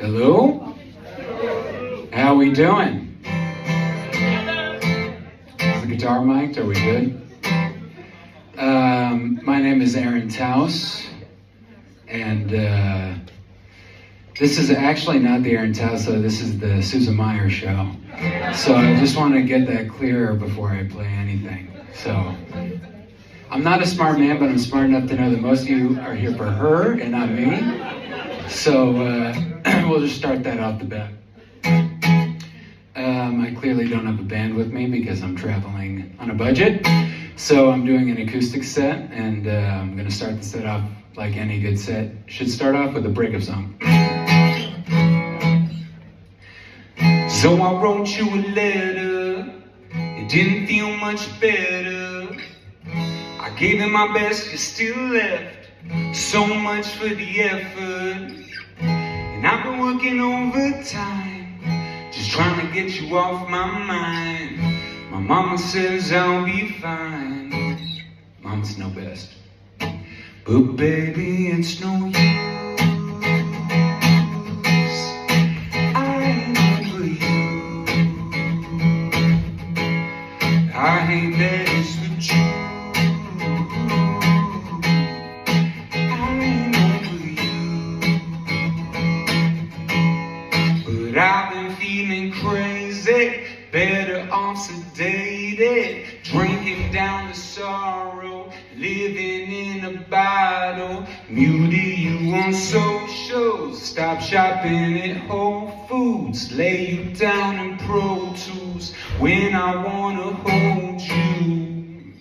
Hello? How we doing? Is the guitar mic'd? Are we good? My name is Taos, and this is actually not the Aaron Taos, so this is the Susan Meyer show. So I just want to get that clearer before I play anything. So I'm not a smart man, but I'm smart enough to know that most of you are here for her and not me. So we'll just start that off the bat. I clearly don't have a band with me because I'm traveling on a budget. So I'm doing an acoustic set, and I'm going to start the set off like any good set should start off, with a breakup song. So I wrote you a letter, it didn't feel much better. I gave it my best, you still left so much for the effort. And I've been working overtime, just trying to get you off my mind. My mama says I'll be fine. Mamas know best. But baby, it's no use. I ain't over you. I hate that it's the truth. I ain't over you. But I've been feeling crazy, better off sedated, drinking down the sorrow, living in a bottle, muted you on socials, stop shopping at Whole Foods, lay you down in Pro Tools when I wanna hold you.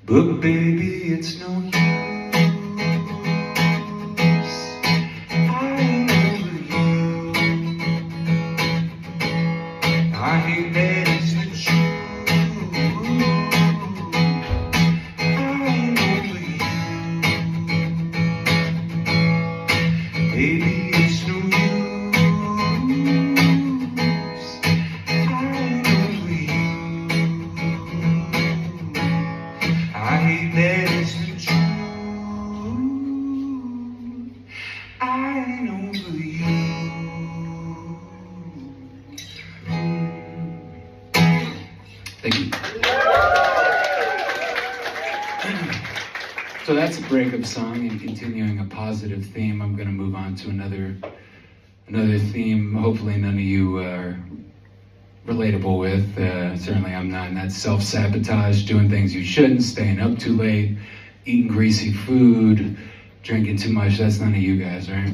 But baby, it's no use. I ain't over you. I hate that it's the truth. I ain't over you. Baby, it's no use. I ain't over you. I hate that it's the truth. I ain't over you. Thank you. So that's a breakup song, and continuing a positive theme, I'm going to move on to another theme. Hopefully none of you are relatable with. Certainly I'm not. And that's self-sabotage, doing things you shouldn't, staying up too late, eating greasy food, drinking too much. That's none of you guys, right?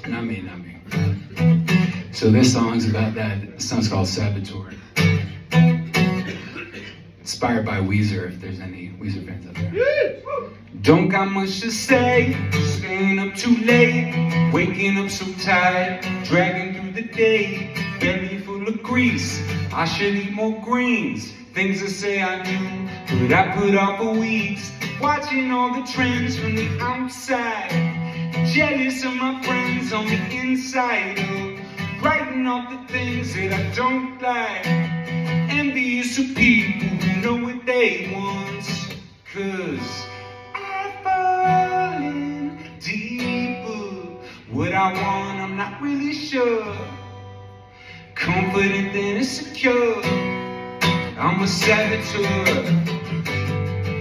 Not me, not me. So this song's about that. This song's called Saboteur. Inspired by Weezer, if there's any Weezer fans out there. Don't got much to say, staying up too late, waking up so tired, dragging through the day, belly full of grease. I should eat more greens, things I say I do, but I put off for weeks, watching all the trends from the outside, jealous of my friends on the inside, writing off the things that I don't like, envious of people who know what they want, 'cause I've fallen deeper. What I want, I'm not really sure. Confident then insecure, I'm a saboteur.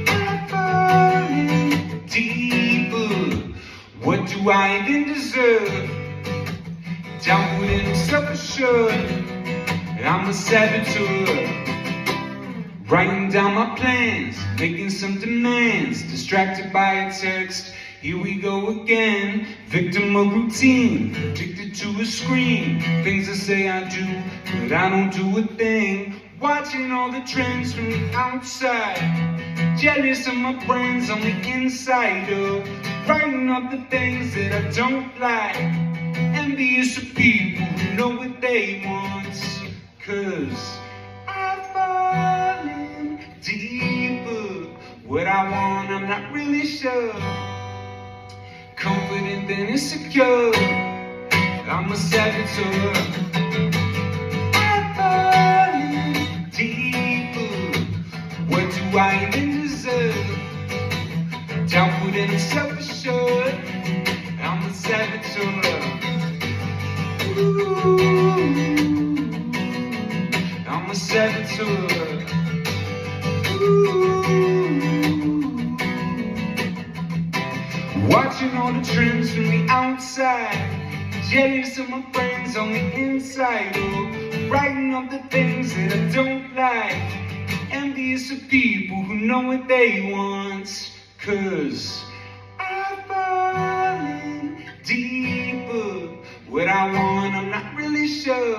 I've fallen deeper. What do I even deserve? Downward and self-assured, I'm a saboteur. Writing down my plans, making some demands, distracted by a text, here we go again. Victim of routine, addicted to a screen, things I say I do, but I don't do a thing. Watching all the trends from the outside, jealous of my friends on the inside, writing up the things that I don't like, envious of people who know what they want, 'cause I've fallen deeper. What I want, I'm not really sure. Confident then insecure, I'm a saboteur. I've fallen deeper. What do I even deserve? Downward and self-assured, I'm a saboteur. Ooh, I'm a saboteur. Watching all the trends from the outside, jealous of my friends on the inside. Oh, writing up the things that I don't like, envious of people who know what they want. 'Cause I've fallen deeper. What I want, I'm not really sure.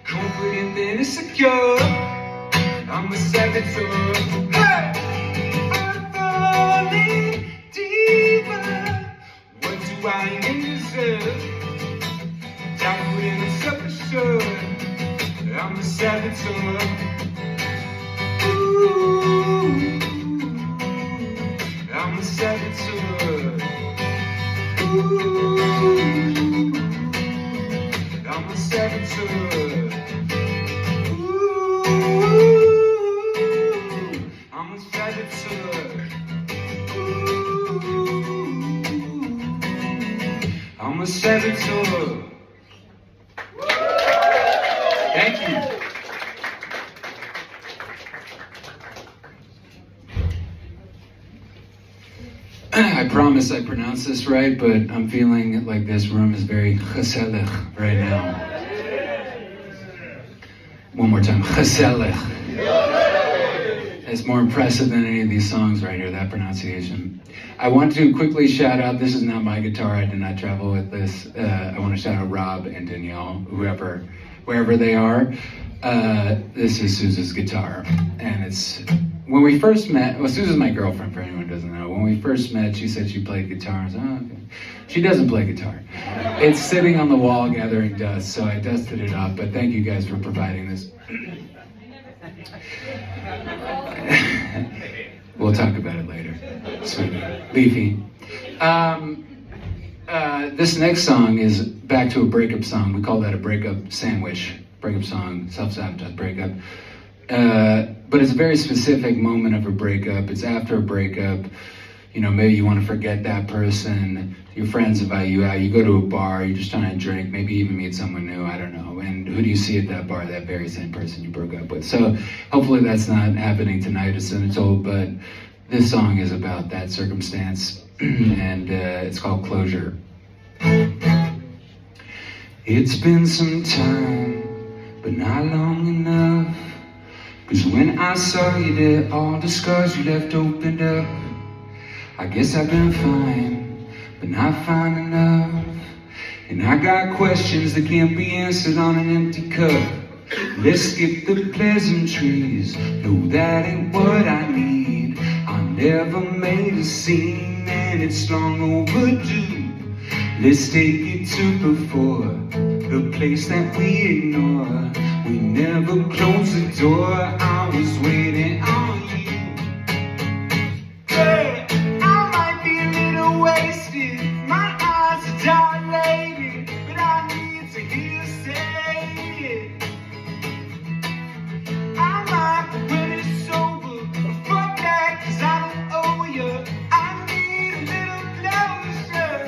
Confident and insecure, I'm a saboteur. Hey! I'm falling deeper. What do I even deserve? Downward and self-assured, I'm a saboteur. Ooh, I'm a saboteur. Ooh, I'm a saboteur. I'm a saboteur. I'm a saboteur. Thank you. I promise I pronounced this right, but I'm feeling like this room is very gezellig right now. One more time, gezellig. It's more impressive than any of these songs right here, that pronunciation. I want to quickly shout out, this is not my guitar, I did not travel with this. I want to shout out Rob and Danielle, wherever they are. This is Suze's guitar, and it's, when we first met, well, Suze's my girlfriend for anyone who doesn't know. When we first met, she said she played guitar. I said, oh, okay. She doesn't play guitar. It's sitting on the wall gathering dust, so I dusted it up, but thank you guys for providing this. We'll talk about it later. Sweet. Leafy. This next song is back to a breakup song. We call that a breakup sandwich. Breakup song, self-sabotage breakup. But it's a very specific moment of a breakup. It's after a breakup. You know, maybe you want to forget that person. Your friends invite you out. You go to a bar. You're just trying to drink. Maybe even meet someone new. I don't know. And who do you see at that bar? That very same person you broke up with. So hopefully that's not happening tonight at Cinetol. But this song is about that circumstance, and it's called Closure. It's been some time, but not long enough. 'Cause when I saw you there, all the scars you left opened up. I guess I've been fine, but not fine enough. And I got questions that can't be answered on an empty cup. Let's skip the pleasantries, no, that ain't what I need. I never made a scene and it's long overdue. Let's take it to before, the place that we ignore. We never closed the door, I was waiting on you. Hey, I might be a little wasted, my eyes are dilated, but I need to hear you say it. I might be really sober, but fuck that, 'cause I don't owe you. I need a little closure.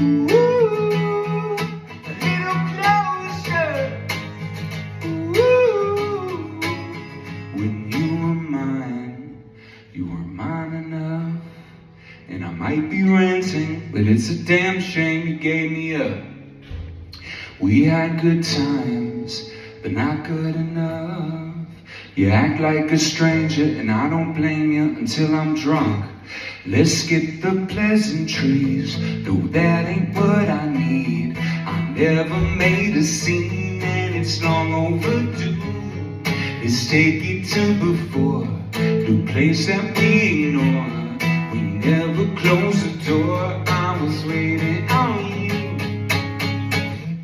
Ooh. Might be ranting, but it's a damn shame you gave me up. We had good times, but not good enough. You act like a stranger, and I don't blame you until I'm drunk. Let's skip the pleasantries, no, that ain't what I need. I never made a scene, and it's long overdue. Let's take it to before, the place that we ignore. Never close the door, I was waiting on you.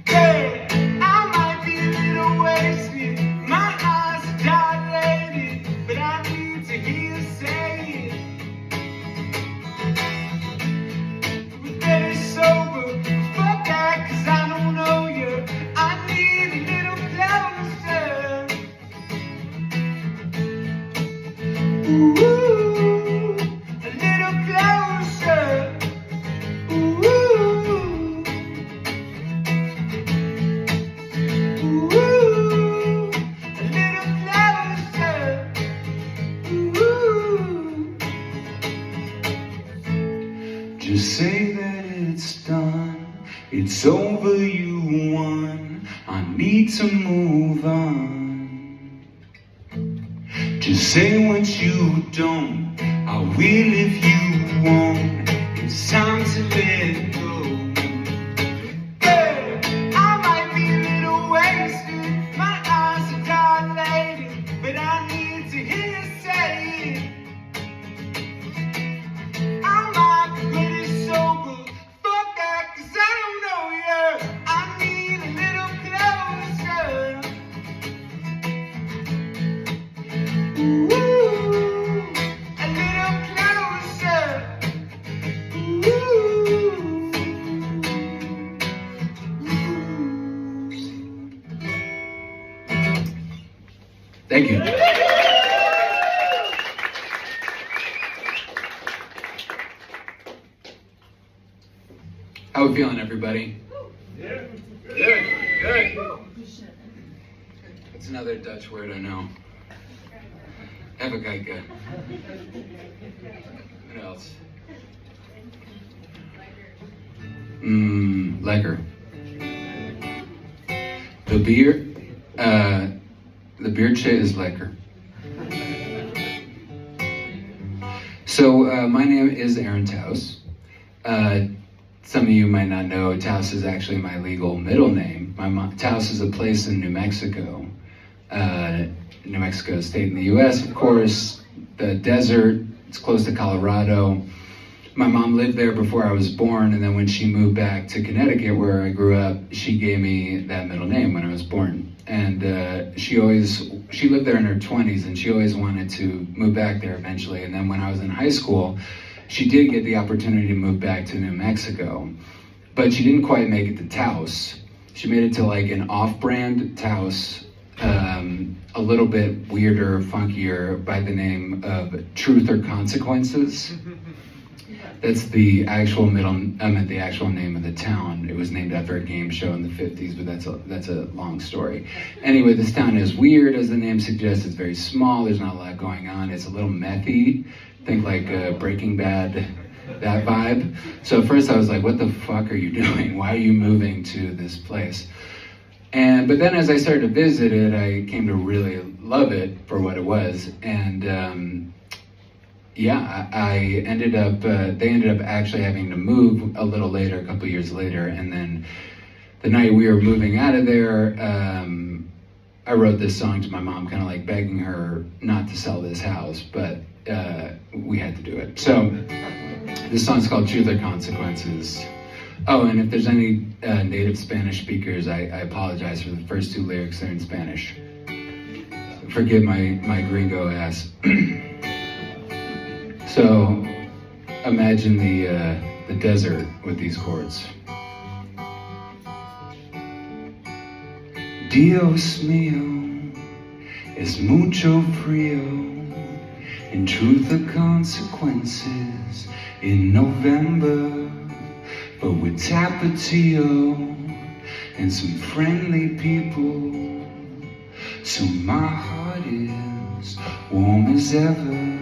Hey, I might be a little wasted, my eyes are dilated, but I need to hear you say it. We're very sober, fuck that, 'cause I don't know you. I need a little closer. Ooh. Just say that it's done, it's over, you won. I need to move on. Just say what you don't, I will if you won't. It's time to let go. Hey, I might be a little wasted, my eyes are dilated, but I need to hear you say it. I might be pretty sober, fuck that, 'cause I don't know yet. I need a little closer. Ooh, a little closer. Thank you. How we feeling, everybody? Yeah. Good. It's another Dutch word, I know. Have a kijken. What else? Lekker. The biertje is lekker. So, my name is Aaron Taos. Some of you might not know, Taos is actually my legal middle name. Taos is a place in New Mexico. New Mexico State in the US, of course. The desert, it's close to Colorado. My mom lived there before I was born, and then when she moved back to Connecticut, where I grew up, she gave me that middle name when I was born. And she lived there in her 20s, and she always wanted to move back there eventually. And then when I was in high school, she did get the opportunity to move back to New Mexico, but she didn't quite make it to Taos. She made it to like an off-brand Taos, a little bit weirder, funkier, by the name of Truth or Consequences. That's the actual the actual name of the town. It was named after a game show in the 50s, but that's a long story. Anyway, this town is weird, as the name suggests. It's very small, there's not a lot going on. It's a little methy. Think like Breaking Bad, that vibe. So at first I was like, what the fuck are you doing? Why are you moving to this place? But then as I started to visit it, I came to really love it for what it was. And I ended up, they ended up actually having to move a little later, a couple years later. And then the night we were moving out of there, I wrote this song to my mom, kind of like begging her not to sell this house, but we had to do it. So this song's called Truth or Consequences. Oh, and if there's any native Spanish speakers, I apologize for the first two lyrics, they're in Spanish. Forgive my gringo ass. So imagine the desert with these chords. Dios mío, es mucho frío, in truth or consequences, in November, but with Tapatio and some friendly people, so my heart is warm as ever.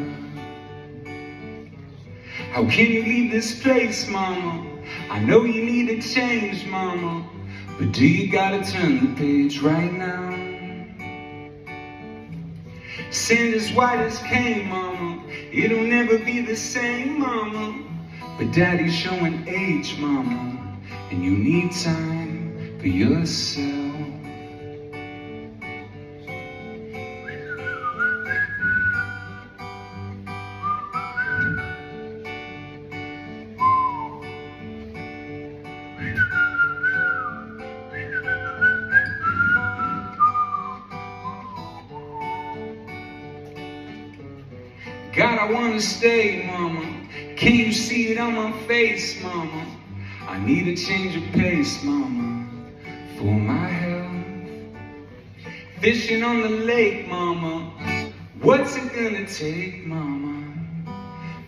How can you leave this place, mama? I know you need a change, mama, but do you gotta turn the page right now? Sand as white as cane, mama, it'll never be the same, mama, but daddy's showing age, mama, and you need time for yourself. God, I wanna stay, mama. Can you see it on my face, mama? I need a change of pace, mama, for my health. Fishing on the lake, mama. What's it gonna take, mama?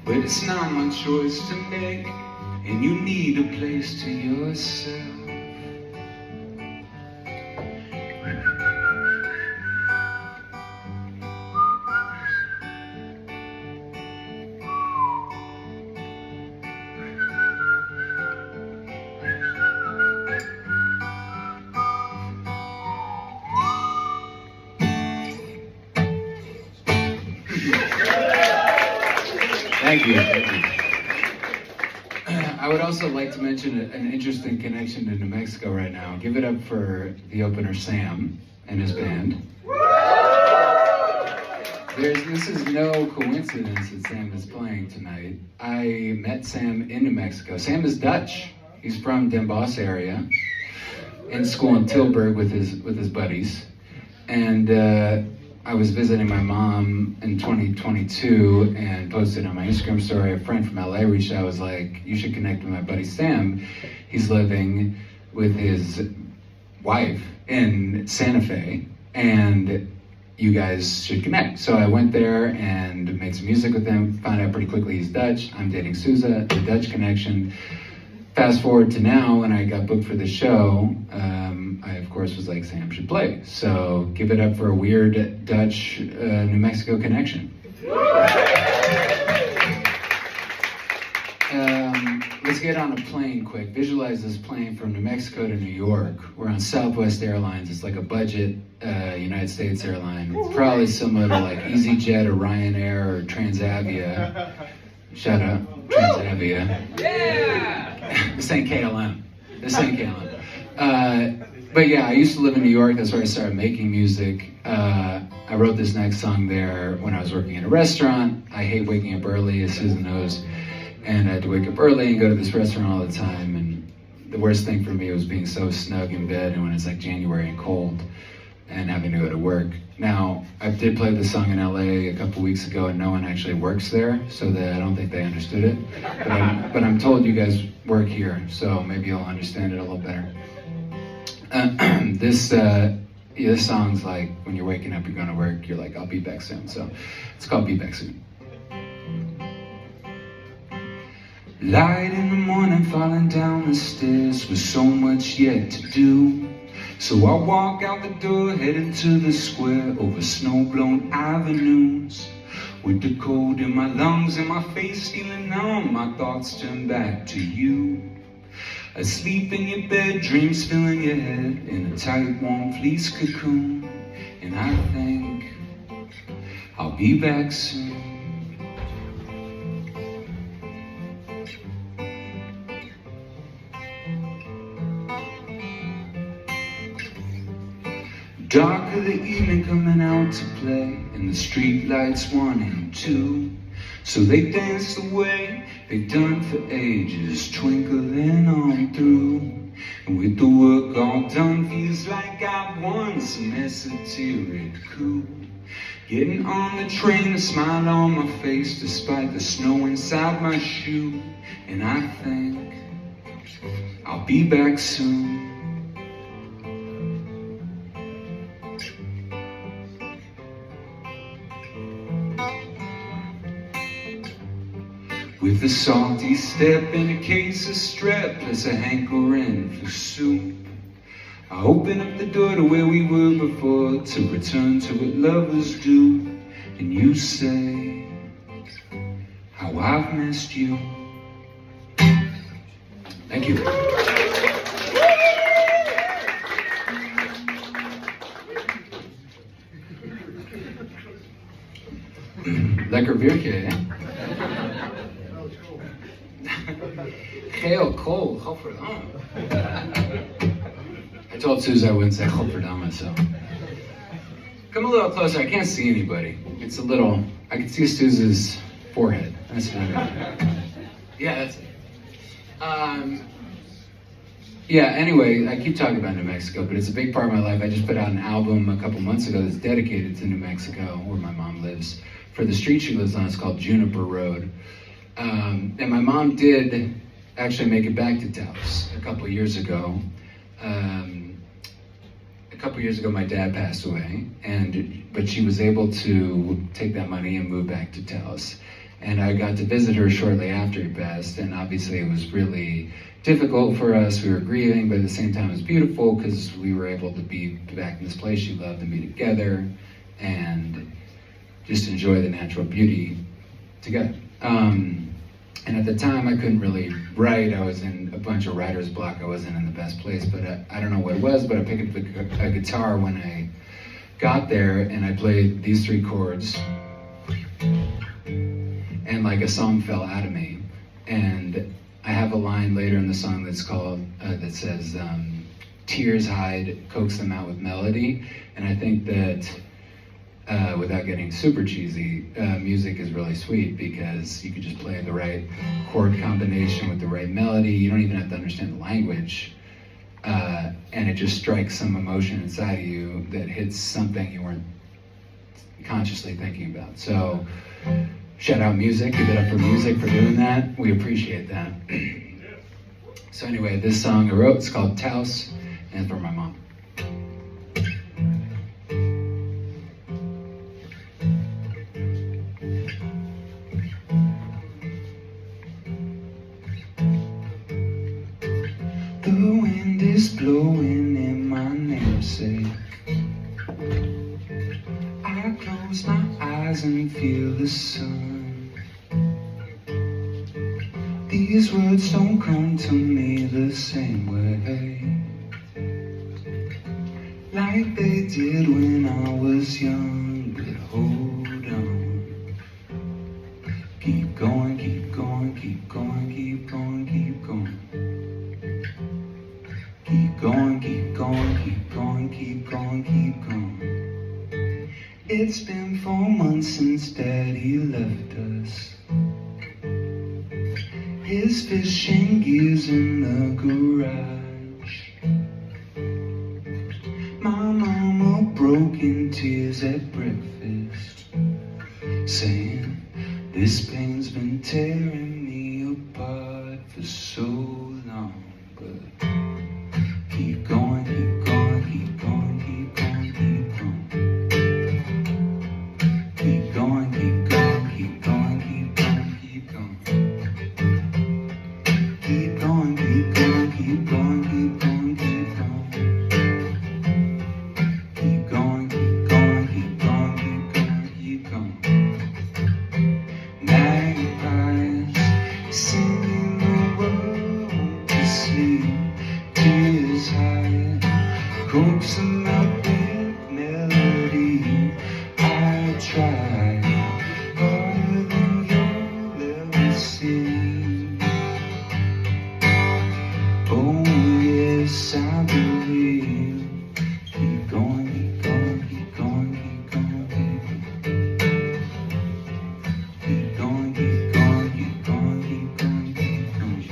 But it's not my choice to make, and you need a place to yourself. Thank you. I would also like to mention an interesting connection to New Mexico right now. Give it up for the opener, Sam, and his band. This is no coincidence that Sam is playing tonight. I met Sam in New Mexico. Sam is Dutch. He's from Den Bosch area, in school in Tilburg with his buddies. And I was visiting my mom in 2022 and posted on my Instagram story. A friend from LA reached out, was like, you should connect with my buddy Sam. He's living with his wife in Santa Fe, and you guys should connect. So I went there and made some music with him, found out pretty quickly he's Dutch. I'm dating Sousa, the Dutch connection. Fast forward to now, when I got booked for the show, I of course was like, Sam should play. So give it up for a weird Dutch, New Mexico connection. Let's get on a plane quick. Visualize this plane from New Mexico to New York. We're on Southwest Airlines. It's like a budget United States airline. It's probably similar to like EasyJet or Ryanair or Transavia. Shout out, Transavia. Yeah! This ain't KLM. But yeah, I used to live in New York. That's where I started making music. I wrote this next song there when I was working in a restaurant. I hate waking up early, as Susan knows. And I had to wake up early and go to this restaurant all the time. And the worst thing for me was being so snug in bed, and when it's like January and cold and having to go to work. Now, I did play this song in LA a couple weeks ago, and no one actually works there, so that I don't think they understood it. But I'm told you guys work here, so maybe you'll understand it a little better. This song's like, when you're waking up, you're going to work, you're like, I'll be back soon. So it's called Be Back Soon. Light in the morning, falling down the stairs with so much yet to do. So I walk out the door, heading to the square over snow-blown avenues. With the cold in my lungs and my face feeling numb, my thoughts turn back to you. Asleep in your bed, dreams filling your head in a tight, warm fleece cocoon. And I think I'll be back soon. Dark of the evening coming out to play, and the street lights 1 and 2. So they danced away, they've done for ages, twinkling on through. And with the work all done, feels like I've won some esoteric coup. Getting on the train, a smile on my face, despite the snow inside my shoe. And I think I'll be back soon. With a salty step and a case of strep, plus a hankering for soup. I open up the door to where we were before, to return to what lovers do. And you say, how I've missed you. Thank you. Lekker biertje, hè? Geel, kool, godverdamme. I told Suze I wouldn't say godverdamme, so. Come a little closer, I can't see anybody. It's a little, I can see Suze's forehead. That's what I mean. Yeah, that's it. Yeah, anyway, I keep talking about New Mexico, but it's a big part of my life. I just put out an album a couple months ago that's dedicated to New Mexico, where my mom lives. For the street she lives on, it's called Juniper Road. And my mom did actually make it back to Taos a couple years ago. A couple years ago, my dad passed away, but she was able to take that money and move back to Taos. And I got to visit her shortly after he passed, and obviously it was really difficult for us. We were grieving, but at the same time it was beautiful because we were able to be back in this place she loved and be together and just enjoy the natural beauty together. And at the time I couldn't really write. I was in a bunch of writer's block. I wasn't in the best place, but I don't know what it was, but I picked up a guitar when I got there and I played these 3 chords. like a song fell out of me. And I have a line later in the song that's called, that says, tears hide, coax them out with melody. And I think that, without getting super cheesy, music is really sweet because you could just play the right chord combination with the right melody. You don't even have to understand the language. And it just strikes some emotion inside of you that hits something you weren't consciously thinking about. So, shout out music, give it up for music for doing that. We appreciate that. So anyway, this song I wrote, it's called Taos, and it's for my mom. The wind is blowing in my namesake. I close my eyes and feel the sun. These words don't come to me the same way, like they did when I was young. But hold on, keep going, keep going, keep going, keep going, keep going. Keep going, keep going, keep going, keep going, keep going. It's been 4 months since Daddy left us. His fishing gear's in the garage. My mama broke in tears at breakfast, saying, this pain's been tearing me apart for so long. But keep going, keep going, keep going, keep going, keep going. Keep going, keep going, keep going, keep going, keep going. Keep going, keep going, keep going, keep going, keep going. Keep going, keep going, keep going, keep going, keep going. Magpies singing the world to sleep. Tears high, coax them out with melody. I try harder than you'll ever see. Oh yes, I believe. Keep going, keep going, keep going, keep going, keep going. Keep going, keep going, keep going, keep going, keep going.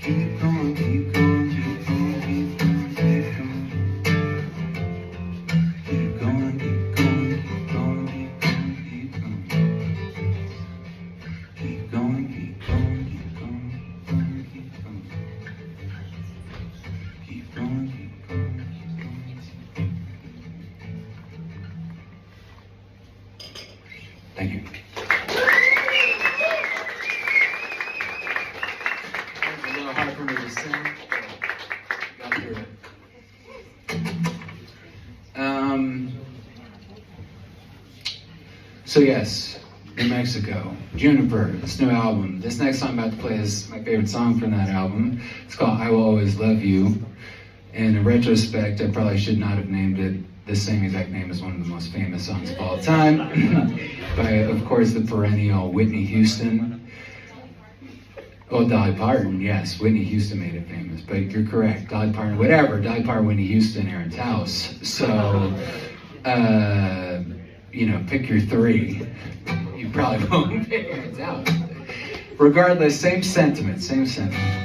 Keep going, keep going, keep going, keep going, keep going. Keep going, keep going, keep going, keep going, keep going. Keep going, keep going, keep going, keep going, keep going. Keep going, keep going, keep going. Thank you. It's a little hard for me to sing. Got through it. So yes, New Mexico, Juniper, this new album. This next song I'm about to play is my favorite song from that album. It's called I Will Always Love You. And in retrospect, I probably should not have named it the same exact name as one of the most famous songs of all time. By, of course, the perennial Whitney Houston. Oh, Dolly Parton, yes, Whitney Houston made it famous, but you're correct, Dolly Parton, whatever, Dolly Parton, Whitney Houston, Aaron Taos. So, pick your three. You probably won't pick Aaron Taos. Regardless, same sentiment, same sentiment.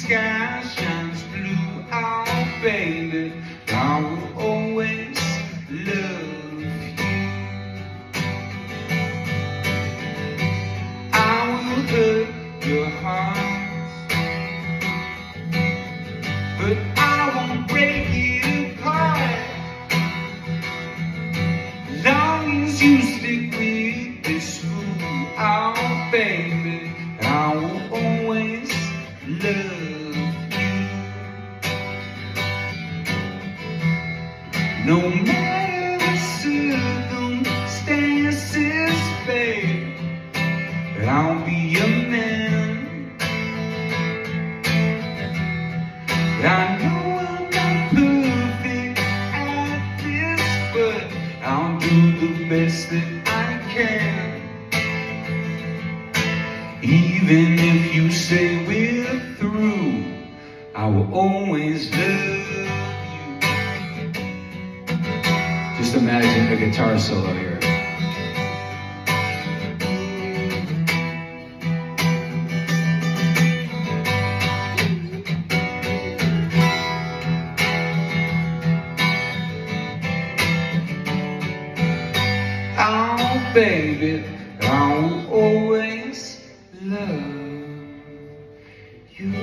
Sky shines blue out, baby. I will always love you. I will hurt your heart, but I won't break it apart. Long as you stick with this fool out, baby, I will always Even if you say we're through, I will always love you. Just imagine the guitar solo here. Oh, baby, I will always love you.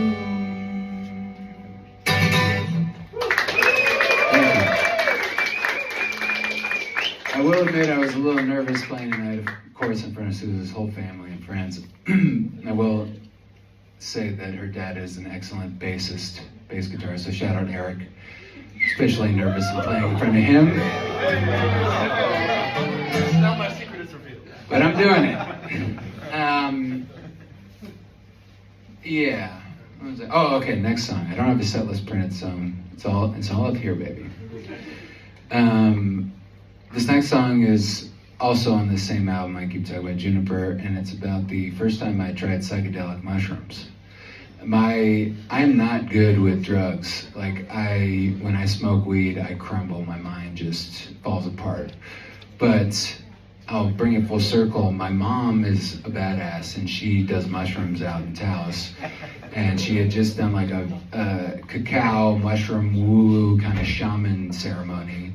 I will admit I was a little nervous playing tonight, of course, in front of Susan's whole family and friends. I will say that her dad is an excellent bass guitarist, so shout out Eric. Especially nervous in playing in front of him. Now my secret is revealed. But I'm doing it. Yeah. What was it? Oh, okay. Next song. I don't have the set list printed, so it's all up here, baby. This next song is also on the same album I keep talking about, Juniper, and it's about the first time I tried psychedelic mushrooms. I'm not good with drugs. Like when I smoke weed, I crumble. My mind just falls apart. But I'll bring it full circle. My mom is a badass, and she does mushrooms out in Taos. And she had just done like a cacao mushroom woo kind of shaman ceremony.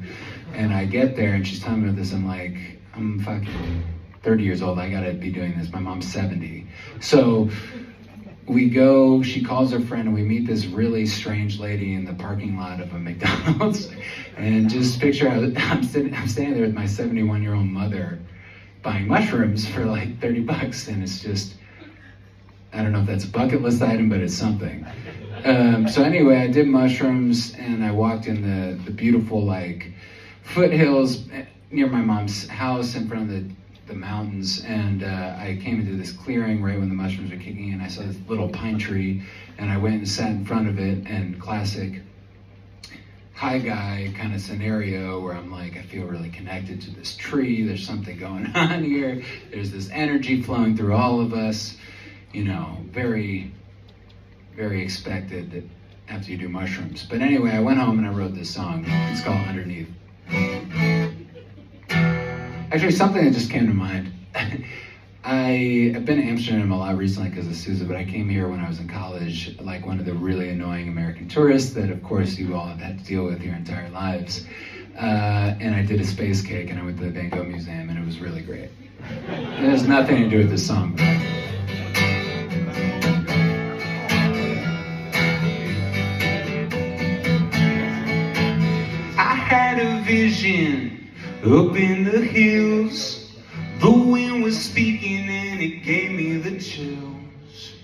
And I get there, and she's telling me about this. I'm like, I'm fucking 30 years old. I gotta be doing this. My mom's 70. So we go, she calls her friend, and we meet this really strange lady in the parking lot of a McDonald's. And just picture, I'm standing there with my 71-year-old mother buying mushrooms for like $30. And it's just, I don't know if that's a bucket list item, but it's something. So anyway, I did mushrooms, and I walked in the beautiful like foothills near my mom's house in front of the mountains, and I came into this clearing right when the mushrooms were kicking in. I saw this little pine tree, and I went and sat in front of it, and classic high guy kind of scenario where I'm like, I feel really connected to this tree. There's something going on here. There's this energy flowing through all of us, you know, very, very expected after you do mushrooms. But anyway, I went home and I wrote this song. It's called Underneath. Actually, something that just came to mind. I've been to Amsterdam a lot recently because of Sousa, but I came here when I was in college, like one of the really annoying American tourists that, of course, you all have had to deal with your entire lives. And I did a space cake, and I went to the Van Gogh Museum, and it was really great. It has nothing to do with this song. I had a vision up in the hills. The wind was speaking and it gave me the chills.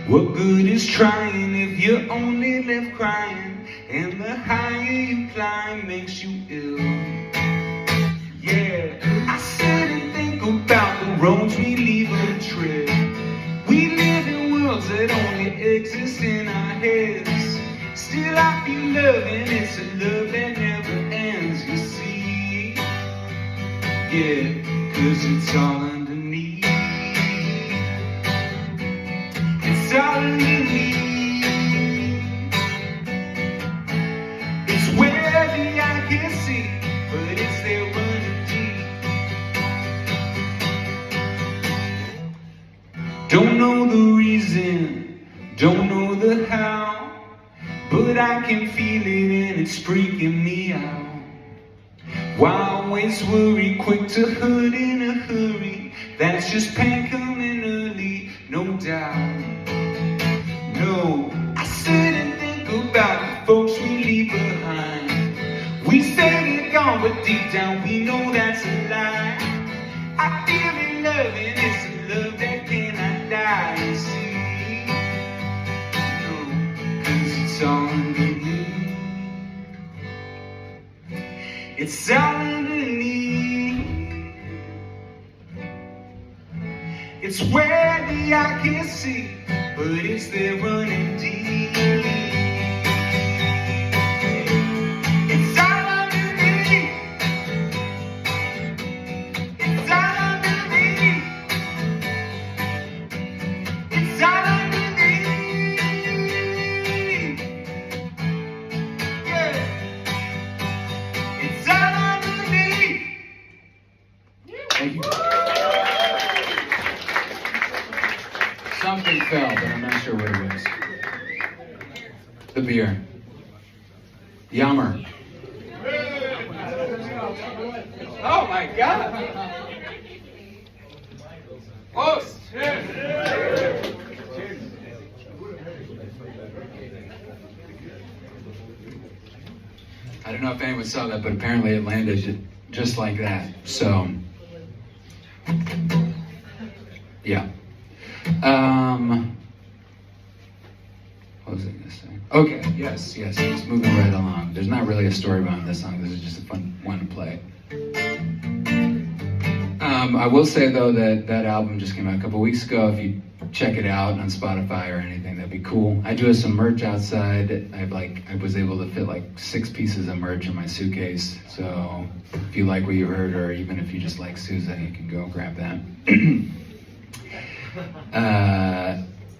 What good is trying if you're only left crying? And the higher you climb makes you ill. Yeah, I sit and think about the roads we leave on the tread. We live in worlds that only exist in our heads. Still I feel love, and it's a love that never ends, you see. Yeah, 'cause it's all underneath. It's all underneath. It's where the eye can see, but it's there underneath. Don't know the reason, don't know the how, but I can feel it and it's freaking me out. Why always worry, quick to hurt in a hurry? That's just pain coming early, no doubt. No, I sit and think about the folks we leave behind. We say they're gone, but deep down we know that's a lie. I feel in love, and it's a love that cannot die, you see. No, 'cause it's all underneath. It's all underneath. It's where the eye can see, but it's there running deep. It's all underneath. It's all underneath. Something fell, but I'm not sure what it was. The beer. Yummer. Oh my God! Oh, shit! I don't know if anyone saw that, but apparently it landed just like that. So, yeah. What was I gonna say? Okay, yes, just moving right along. There's not really a story behind this song. This is just a fun one to play. I will say though that album just came out a couple weeks ago. If you check it out on Spotify or anything, that'd be cool. I do have some merch outside. I was able to fit like 6 pieces of merch in my suitcase. So if you like what you heard, or even if you just like Susan, you can go grab that.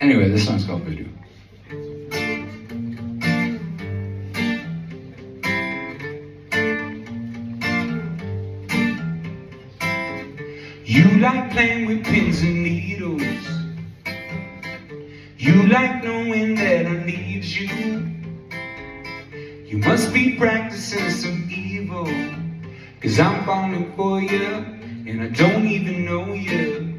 Anyway, this song's called Voodoo. You like playing with pins and needles. You like knowing that I need you. You must be practicing some evil, 'cause I'm falling for you, and I don't even know you.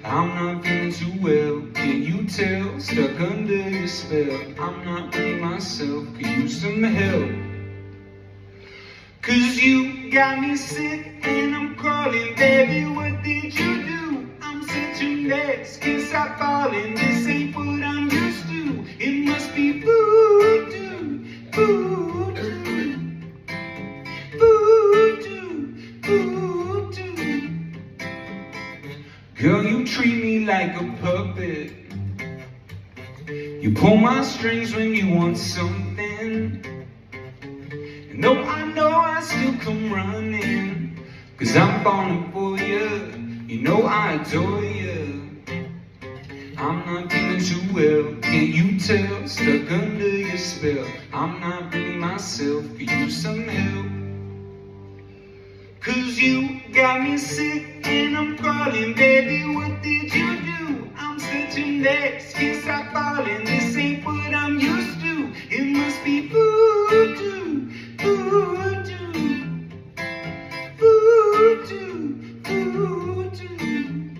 I'm not feeling too well, can you tell? Stuck under your spell, I'm not really myself, could use some help. 'Cause you got me sick and I'm crawling, baby, what did you do? I'm such a mess, can't stop falling, this ain't what I'm used to. It must be voodoo, voodoo, voodoo, voodoo. Girl, you treat me like a puppet. You pull my strings when you want something. No, I know I still come running, 'cause I'm falling for you. You know I adore you. I'm not feeling too well, can't you tell? Stuck under your spell, I'm not really myself, could use some help. 'Cause you got me sick and I'm crawling, baby, what did you do? I'm such a mess, can't stop falling, this ain't what I'm used to. It must be voodoo, voodoo, voodoo, voodoo.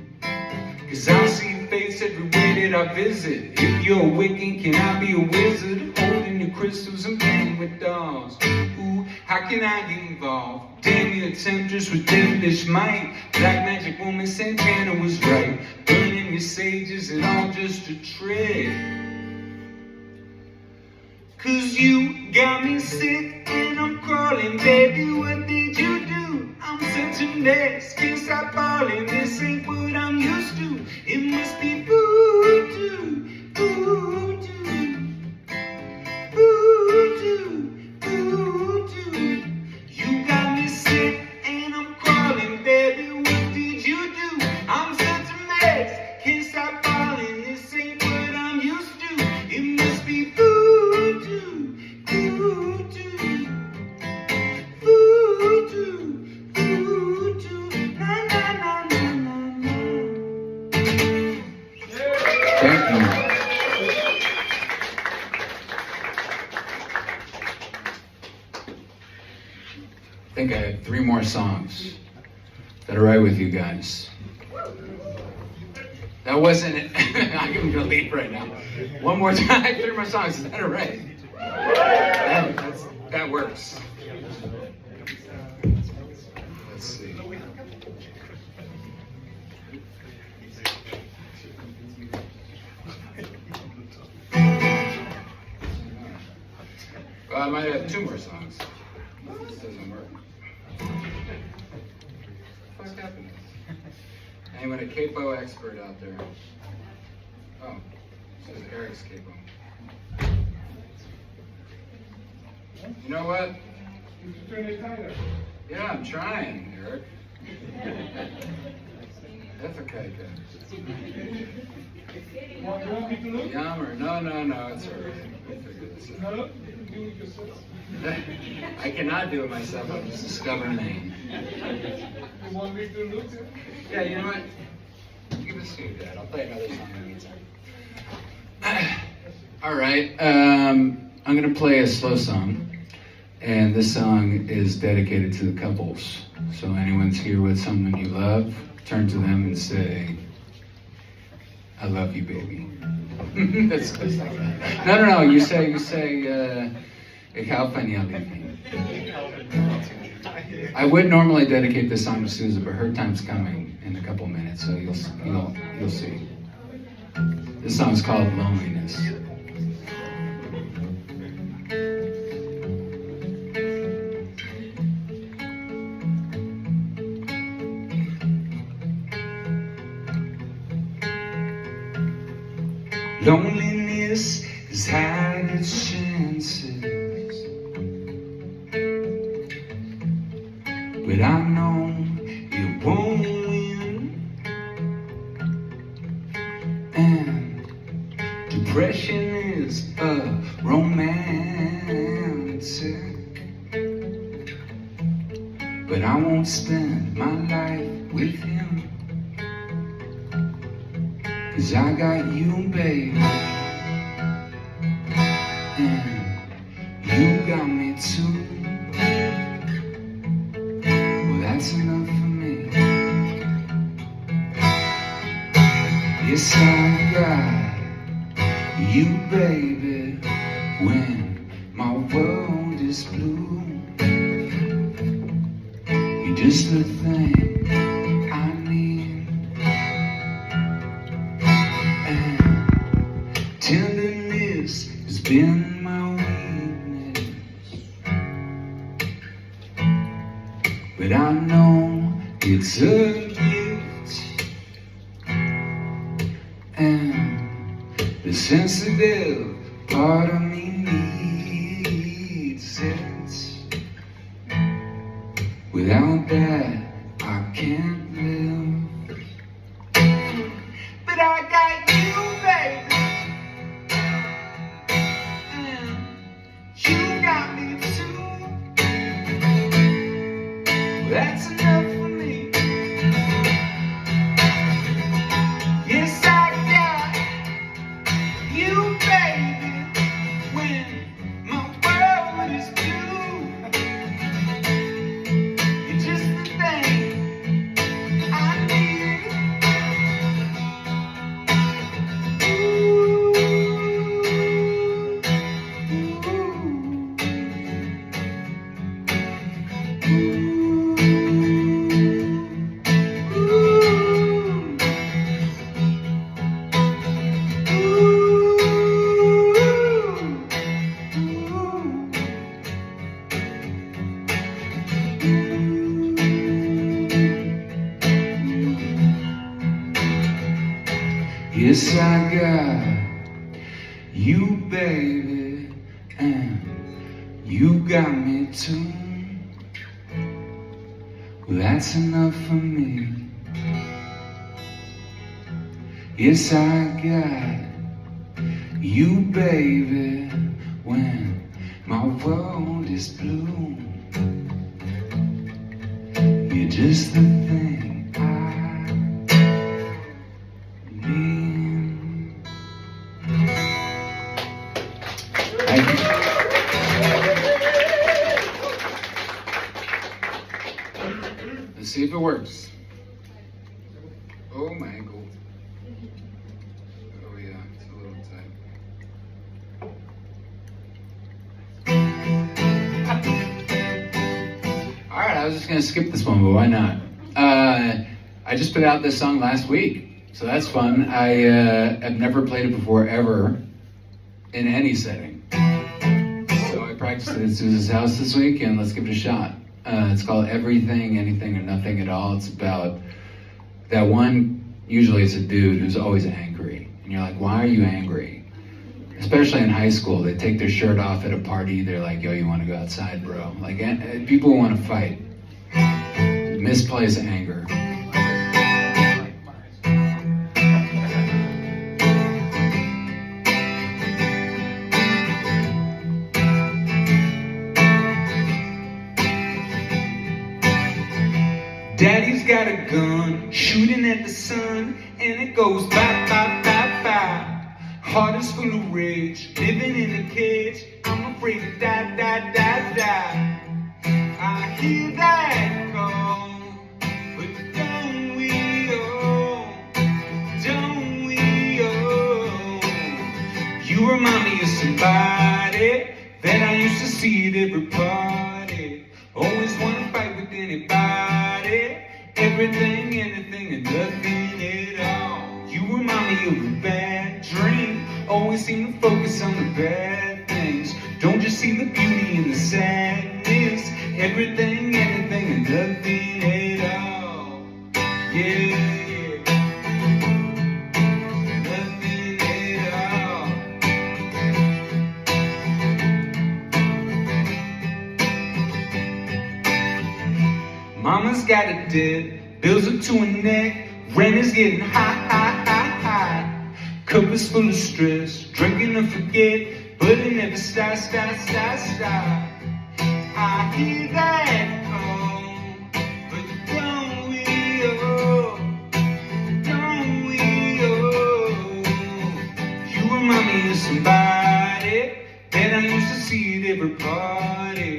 'Cause I see your face everywhere that I visit. If you're a Wiccan, can I be a wizard? Holding your crystals and playing with dolls. Ooh, how can I get involved? Damn, you're a temptress with devilish might. Black magic woman Santana was right. Burning your sages and all just a trick. 'Cause you got me sick and I'm crawling, baby, what did you do? I'm such a mess, can't stop falling, this ain't what I'm used to. It must be voodoo, voodoo, voodoo, voodoo. You got me sick and I'm crawling, baby, what did you do? I'm such a mess, can't stop falling, this ain't what I'm used to. It must be voodoo, voodoo, voodoo, voodoo, na na na na na na. Thank you. I think I have 3 more songs. Is that all right with you guys? That wasn't it. I'm gonna leave right now. One more time, 3 more songs. Is that all right? That works. Let's see. Well, I might have 2 more songs. This doesn't work. What's happening? Anyone a capo expert out there? Oh, this is Eric's capo. You know what? Yeah, I'm trying, Eric. That's okay, good. Yummer. No, it's all right. We'll figure this out. I cannot do it myself. I'm just a stubborn man. You want me to look? Yeah, you know what? Give me this too, Dad. I'll play another song in the meantime. All right. I'm going to play a slow song. And this song is dedicated to the couples. So anyone's here with someone you love, turn to them and say, I love you, baby. That's like that. No. You say, ik hou van jou, liefie. I would normally dedicate this song to Susan, but her time's coming in a couple minutes, so you'll see. This song's called Loneliness. Loneliness has had its chances, but I know it won't win. And depression is a romantic, but I won't spend my life with him. 'Cause I got you, baby, and you got me too. Well, that's enough for me. Yes, I got you, baby, when my world is blue. You're just the thing I need. Tenderness has been my weakness, but I know it's a gift, and the sensitive part of me needs it. Without that, I can't live. But I got you, baby. That's enough for me. Yes, I got you, baby, when my world is blue. You're just the thing I need. Yes, I got you, baby, and you got me too. Well, that's enough for me. Yes, I got you, baby, when my world is blue. You're just the thing I need. Let's see if it works. Oh, my ankle. Oh, yeah, it's a little tight. All right, I was just going to skip this one, but why not? I just put out this song last week, so that's fun. I have never played it before, ever, in any setting. So I practiced it at Susan's house this week, and let's give it a shot. It's called Everything, Anything, or Nothing at All. It's about that one, usually it's a dude who's always angry. And you're like, why are you angry? Especially in high school, they take their shirt off at a party. They're like, yo, you want to go outside, bro? Like, people want to fight. Misplaced anger. Daddy's got a gun, shooting at the sun. and it goes bye, bye, bye, bye. Heart is full of rage, living in a cage. I'm afraid to die, die, die, die. I hear that call, but don't we all, don't we all? You remind me of somebody that I used to see at every party. Always wanna fight with anybody, everything, anything, and nothing at all. You remind me of a bad dream, always seem to focus on the bad things. Don't you see the beauty in the sadness, everything, anything, and nothing at all. Yeah. Mama's got a debt, bills up to her neck, rent is getting high, high, high, high. Cup is full of stress, drinking to forget, but it never stops, stops, stops, stops. I hear that call, but don't we all, don't we all? You remind me of somebody that I used to see at every party.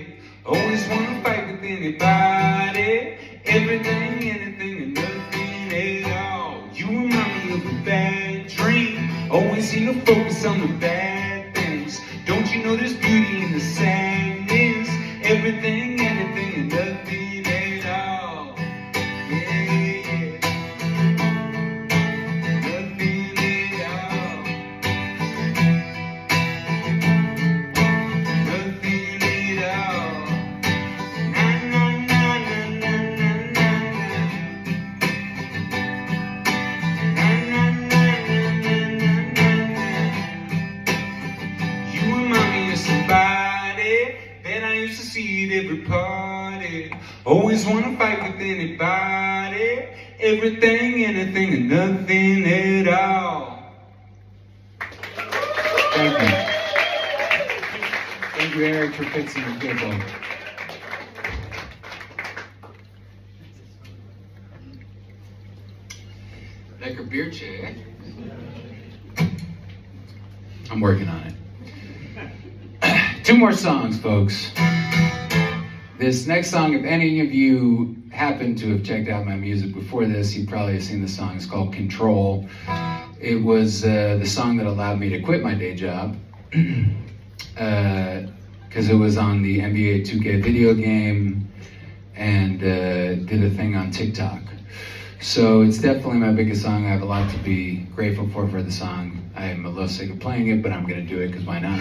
Always wanna fight with anybody, everything, anything, and nothing at all. You remind me of a bad dream, always seem to focus on the bad things. Don't you know there's beauty in the sadness, everything, anything, and nothing at all. Yeah, yeah. Nothing at all. Nothing at all. Every party, always wanna fight with anybody, everything, anything, and nothing at all. Thank you. Thank you, Eric, for fixing the table. Like a beer check. I'm working on it. 2 more songs, folks. This next song, if any of you happen to have checked out my music before this, you probably have seen the song. It's called Control. It was the song that allowed me to quit my day job because it was on the NBA 2K video game and did a thing on TikTok. So it's definitely my biggest song. I have a lot to be grateful for the song. I am a little sick of playing it, but I'm going to do it because why not?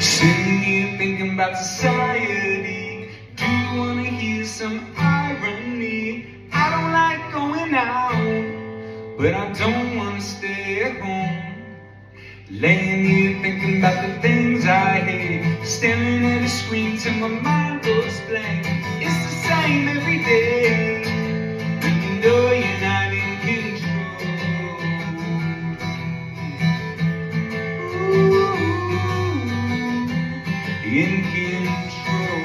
Sitting here thinking about society. Do you wanna hear some irony? I don't like going out, but I don't wanna stay at home. Laying here thinking about the things I hate, staring at a screen till my mind goes blank. It's the same every day, when you know you're not in control. In control.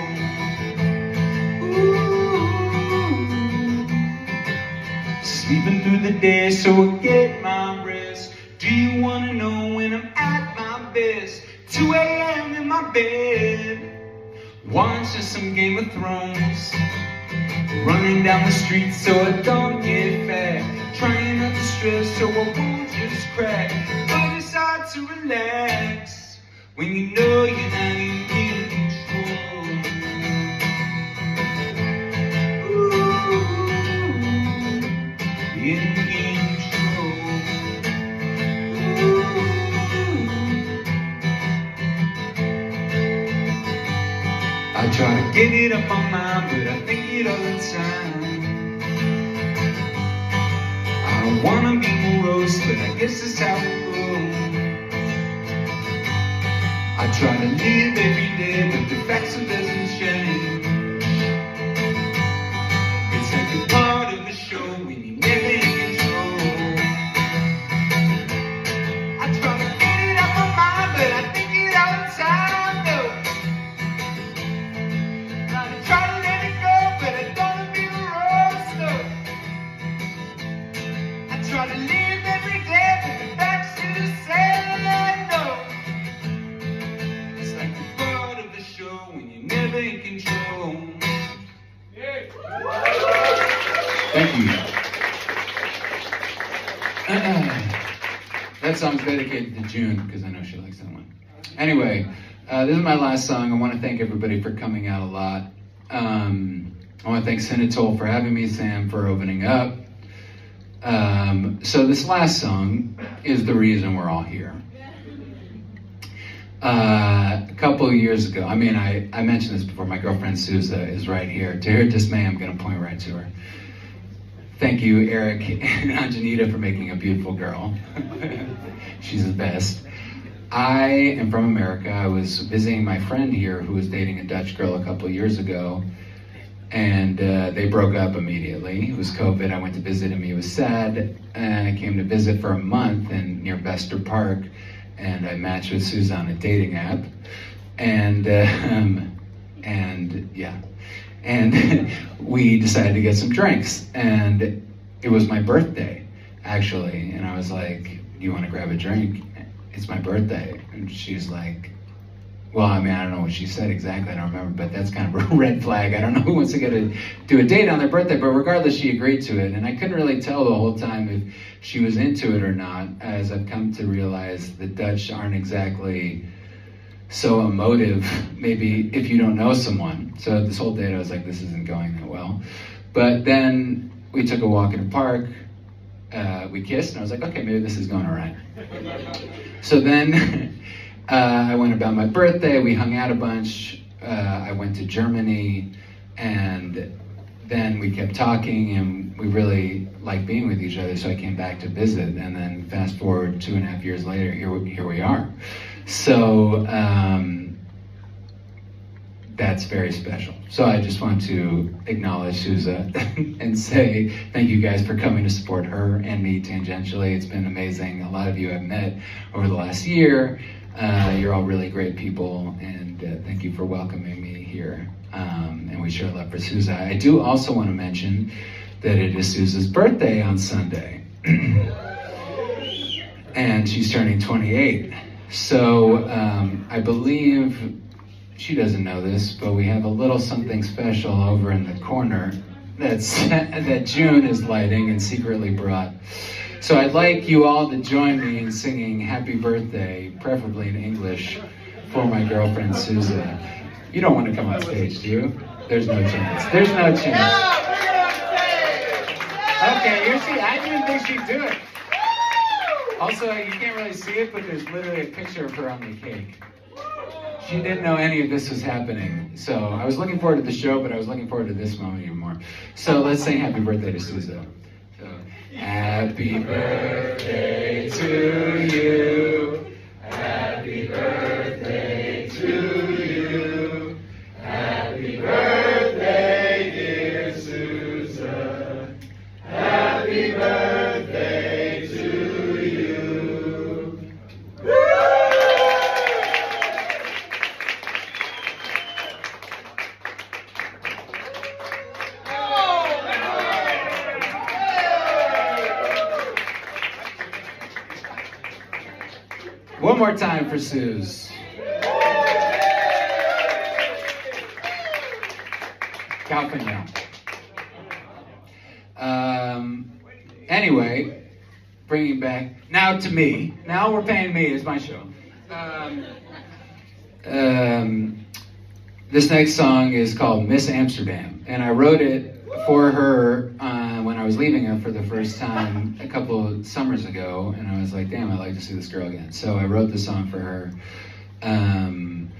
Sleeping through the day so I get my rest. Do you wanna know when I'm at my best? 2 a.m. in my bed, watching some Game of Thrones, running down the street so I don't get fat, trying not to stress so I won't just crack. But it's hard to relax when you know you're not in control. Ooh, in control. Ooh. I try to get it up on my mind, but I think it all the time. I don't wanna be morose, but I guess that's how it goes. I try to live every day, but the facts it doesn't change. It's like a part of the show when you never That song's dedicated to June, because I know she likes that one. Anyway, this is my last song. I want to thank everybody for coming out a lot. I want to thank Cinetol for having me, Sam for opening up. So this last song is the reason we're all here. A couple of years ago, I mentioned this before, my girlfriend Souza is right here. To her dismay, I'm going to point right to her. Thank you, Eric and Anjanita, for making a beautiful girl. She's the best. I am from America. I was visiting my friend here who was dating a Dutch girl a couple of years ago, and they broke up immediately. It was COVID. I went to visit him. He was sad. I came to visit for a month near Bester Park, and I matched with Susan on a dating app, and we decided to get some drinks, and it was my birthday, actually, and I was like, do you want to grab a drink? It's my birthday. And she's like, well, I don't know what she said exactly, I don't remember, but that's kind of a red flag. I don't know who wants to do a date on their birthday, but regardless, she agreed to it, and I couldn't really tell the whole time if she was into it or not, as I've come to realize the Dutch aren't exactly so emotive, maybe if you don't know someone. So this whole date I was like, this isn't going that well. But then we took a walk in the park, we kissed, and I was like, okay, maybe this is going all right. So then I went about my birthday, we hung out a bunch, I went to Germany, and then we kept talking, and we really liked being with each other, so I came back to visit, and then fast forward 2.5 years later, here we are. So that's very special. So I just want to acknowledge Souza and say thank you guys for coming to support her and me tangentially. It's been amazing. A lot of you I've met over the last year. You're all really great people, and thank you for welcoming me here. And we share love for Souza. I do also want to mention that it is Souza's birthday on Sunday. And she's turning 28. So I believe, she doesn't know this, but we have a little something special over in the corner that June is lighting and secretly brought. So I'd like you all to join me in singing Happy Birthday, preferably in English, for my girlfriend Souza. You don't want to come on stage, do you? There's no chance. There's no chance. Okay, I didn't think she'd do it. Also, you can't really see it, but there's literally a picture of her on the cake. She didn't know any of this was happening. So I was looking forward to the show, but I was looking forward to this moment even more. So let's sing Happy Birthday to Souza. So, happy birthday to you. Happy birthday to you. Happy birthday, dear Souza. Happy birthday to you. One more time for Suze. Calpin. Anyway, bringing back now to me. Now we're paying me. It's my show. This next song is called Miss Amsterdam, and I wrote it for her when I was leaving her for the first time a couple of summers ago, and I was like, damn, I'd like to see this girl again. So I wrote the song for her, and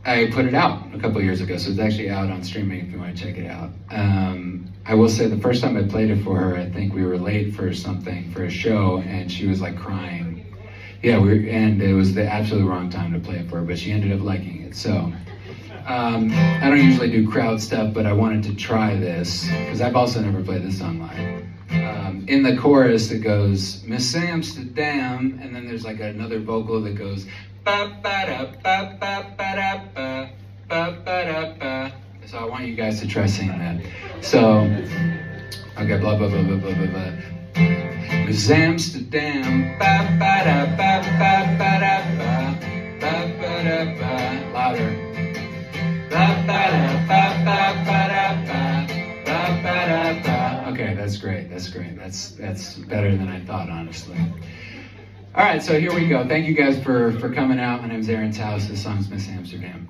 I put it out a couple of years ago, so it's actually out on streaming if you want to check it out. I will say the first time I played it for her, I think we were late for something, for a show, and she was like crying. Yeah, and it was the absolute wrong time to play it for her, but she ended up liking it. So I don't usually do crowd stuff, but I wanted to try this, because I've also never played this song live. In the chorus, it goes, Miss Amsterdam, and then there's like another vocal that goes, ba-ba-da-ba-ba-ba-da-ba, ba-ba-da-ba. So I want you guys to try singing that. So, okay, blah, blah, blah, blah, blah, blah, blah. Miss Amsterdam, ba-ba-da-ba-ba-ba-da-ba, ba-ba-da-ba. Louder. Ba-ba-da-ba-ba-ba-da-ba, ba-ba-da-ba. Okay, that's great. That's great. That's better than I thought, honestly. All right, so here we go. Thank you guys for coming out. My name is Aaron Taos. This song's Miss Amsterdam.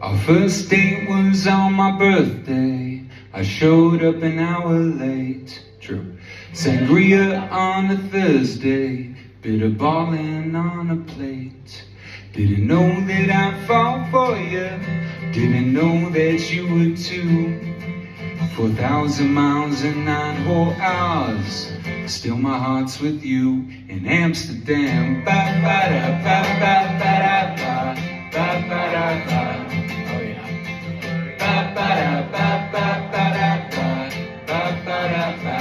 Our first date was on my birthday. I showed up an hour late. True. Sangria on a Thursday. Bit of ballin' on a plate. Didn't know that I'd fall for you. Didn't know that you would too. 4,000 miles and 9 whole hours. Still my heart's with you in Amsterdam. Ba ba da ba ba ba da ba ba ba da ba. Oh yeah. Ba ba da ba ba ba da ba ba ba da ba.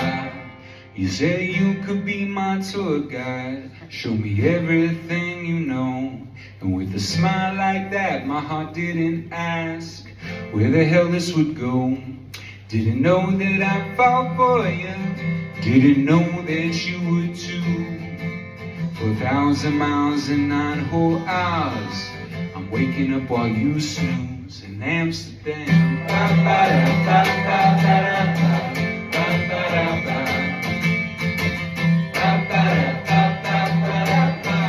You say you could be my tour guide, show me everything you know. And with a smile like that, my heart didn't ask where the hell this would go. Didn't know that I'd fall for you. Didn't know that you would too. 4,000 miles and 9 whole hours. I'm waking up while you snooze in Amsterdam. Ba ba da ba ba ba da ba ba ba da ba. Ba ba da ba ba ba da ba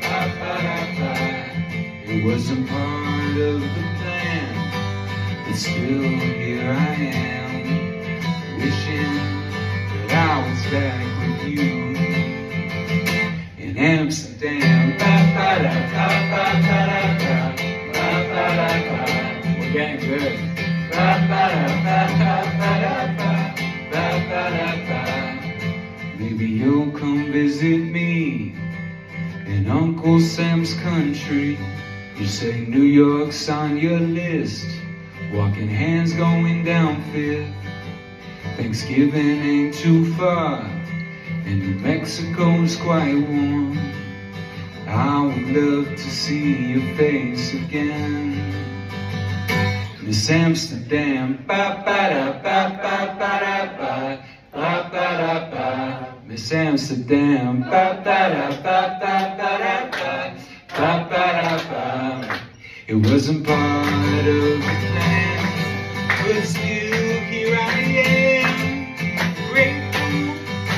ba ba da ba. It wasn't part of the plan, but still here I am, wishing that I was back with you in Amsterdam. Ba ba da ba ba ba da ba ba ba da ba. We're getting good. Ba ba da ba ba ba da ba ba ba da ba. Maybe you'll come visit me in Uncle Sam's country. You say New York's on your list, walking hands going down Fifth. Thanksgiving ain't too far, and New Mexico's quite warm. I would love to see your face again, Miss Amsterdam. Ba ba da ba ba ba da ba ba ba da ba. Miss Amsterdam. Ba ba da ba ba ba da ba ba ba da ba. It wasn't part of the plan, but still here I am, grateful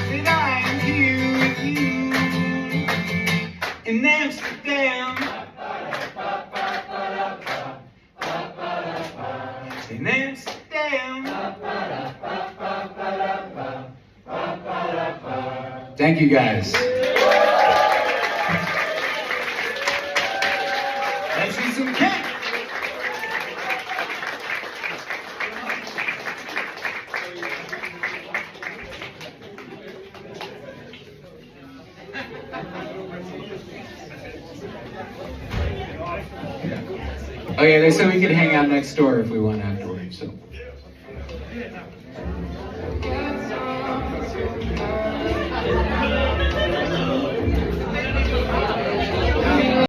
that I am here with you in Amsterdam. In Amsterdam. Thank you guys. Let's see some cake. Okay, they said we could hang out next door if we want afterwards, so.